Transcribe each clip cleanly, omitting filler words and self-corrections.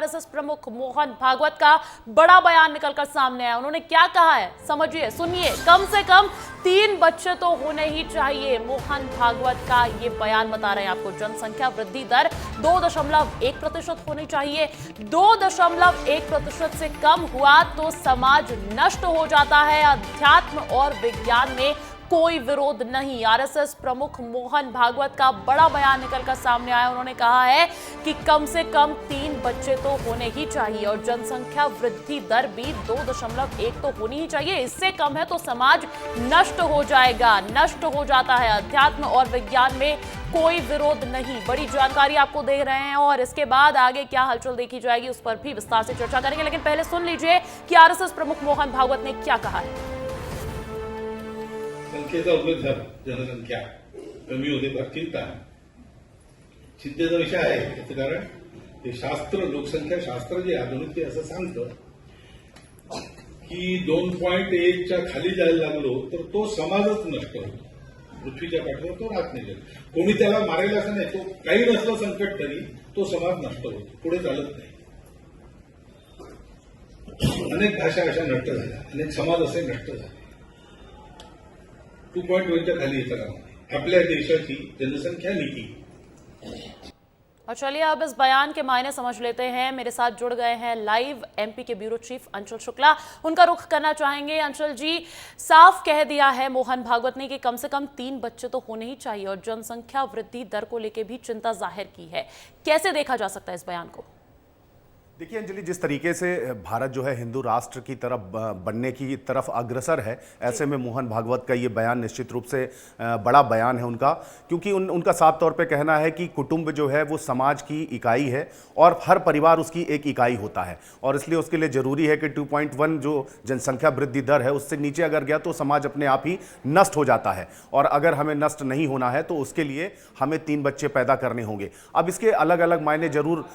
RSS प्रमुख मोहन भागवत का बड़ा बयान निकलकर सामने आया। उन्होंने क्या कहा है, समझिए, सुनिए। कम से कम 3 बच्चे तो होने ही चाहिए। मोहन भागवत का ये बयान बता रहे हैं आपको। जनसंख्या वृद्धि दर 2.1% होनी चाहिए। 2.1% से कम हुआ तो समाज नष्ट हो जाता है। अध्यात्म और विज्ञान में कोई विरोध नहीं। आरएसएस प्रमुख मोहन भागवत का बड़ा बयान निकलकर सामने आया। उन्होंने कहा है कि कम से कम 3 बच्चे तो होने ही चाहिए और जनसंख्या वृद्धि दर भी 2.1 तो होनी ही चाहिए। इससे कम है तो समाज नष्ट हो जाएगा, नष्ट हो जाता है। अध्यात्म और विज्ञान में कोई विरोध नहीं। बड़ी जानकारी आपको दे रहे हैं और इसके बाद आगे क्या हलचल देखी जाएगी उस पर भी विस्तार से चर्चा करेंगे। लेकिन पहले सुन लीजिए कि आरएसएस प्रमुख मोहन भागवत ने क्या कहा है। संख्येचा उल्लेख झाला, जनसंख्या कमी होते फार चिंता चिंतेचा विषय आहे। त्याचं कारण ते शास्त्र, लोकसंख्या शास्त्र जे आधुनिक ते असं सांगतं की 2.1च्या खाली जायला लागलो तर तो समाजच नष्ट होतो, पृथ्वीच्या पाठीवर तो राहत नाही। कोणी त्याला मारेल असं नाही, तो काही नसलं संकट तरी तो समाज नष्ट होतो, पुढे चालत नाही। अनेक भाषा अशा नष्ट झाल्या, अनेक समाज असे नष्ट झाले। 2.1च्या खाली येतं आपल्या देशाची जनसंख्या नीति। और चलिए अब इस बयान के मायने समझ लेते हैं। मेरे साथ जुड़ गए हैं लाइव एमपी के ब्यूरो चीफ अंचल शुक्ला। उनका रुख करना चाहेंगे। अंचल जी, साफ कह दिया है मोहन भागवत ने कि कम से कम 3 बच्चे तो होने ही चाहिए और जनसंख्या वृद्धि दर को लेकर भी चिंता जाहिर की है। कैसे देखा जा सकता है इस बयान को? देखिए अंजलि, जिस तरीके से भारत जो है हिंदू राष्ट्र की तरफ बनने की तरफ अग्रसर है, ऐसे में मोहन भागवत का ये बयान निश्चित रूप से बड़ा बयान है उनका, क्योंकि उनका साफ तौर पे कहना है कि कुटुंब जो है वो समाज की इकाई है और हर परिवार उसकी एक इकाई होता है और इसलिए उसके लिए ज़रूरी है कि 2.1 जो जनसंख्या वृद्धि दर है उससे नीचे अगर गया तो समाज अपने आप ही नष्ट हो जाता है और अगर हमें नष्ट नहीं होना है तो उसके लिए हमें 3 बच्चे पैदा करने होंगे। अब इसके अलग अलग मायने जरूर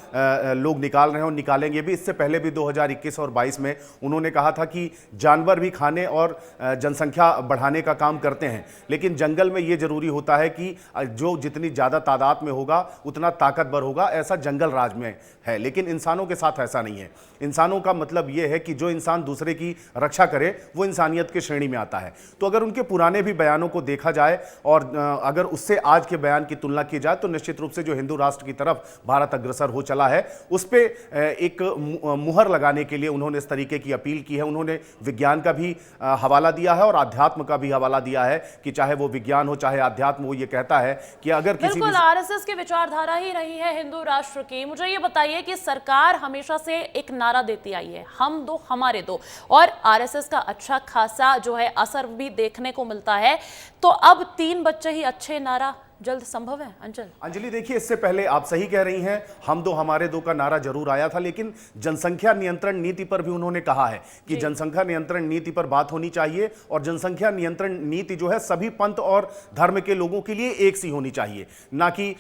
लोग निकाल रहे हैं और निकालेंगे भी। इससे पहले भी 2021 और 22 में उन्होंने कहा था कि जानवर भी खाने और जनसंख्या बढ़ाने का काम करते हैं, लेकिन जंगल में ये जरूरी होता है कि जो जितनी ज़्यादा तादाद में होगा उतना ताकतवर होगा, ऐसा जंगल राज में है। लेकिन इंसानों के साथ ऐसा नहीं है। इंसानों का मतलब ये है कि जो इंसान दूसरे की रक्षा करे वो इंसानियत की श्रेणी में आता है। तो अगर उनके पुराने भी बयानों को देखा जाए और अगर उससे आज के बयान की तुलना की जाए तो निश्चित रूप से जो हिंदू राष्ट्र की तरफ भारत अग्रसर हो चला है उस पर एक मुहर लगाने के लिए उन्होंने इस तरीके की अपील की है। उन्होंने विज्ञान का भी हवाला दिया है और आध्यात्म का भी हवाला दिया है कि चाहे वो विज्ञान हो चाहे आध्यात्म हो, ये कहता है कि अगर किसी बिल्कुल आरएसएस की विचारधारा ही रही है हिंदू राष्ट्र की। मुझे ये बताइए कि सरकार हमेशा से एक नारा देती आई है, हम दो हमारे दो, और आरएसएस का अच्छा खासा जो है असर भी देखने को मिलता है। तो अब 3 बच्चे ही अच्छे नारा जल्द संभव है? अंजलि देखिए, इससे पहले आप सही कह रही हैं, हम दो हमारे दो का नारा जरूर आया था, लेकिन जनसंख्या नियंत्रण नीति पर भी उन्होंने कहा है कि जनसंख्या नियंत्रण नीति पर बात होनी चाहिए और जनसंख्या नियंत्रण नीति जो है सभी पंथ और धर्म के लोगों के लिए एक सी होनी चाहिए, ना कि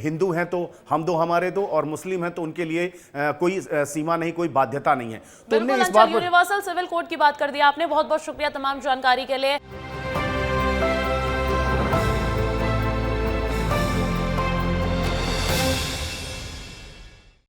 हिंदू हैं तो हम दो हमारे दो और मुस्लिम हैं तो उनके लिए कोई सीमा नहीं, कोई बाध्यता नहीं है। तो यूनिवर्सल सिविल कोड की बात कर दी आपने। बहुत बहुत शुक्रिया तमाम जानकारी के लिए।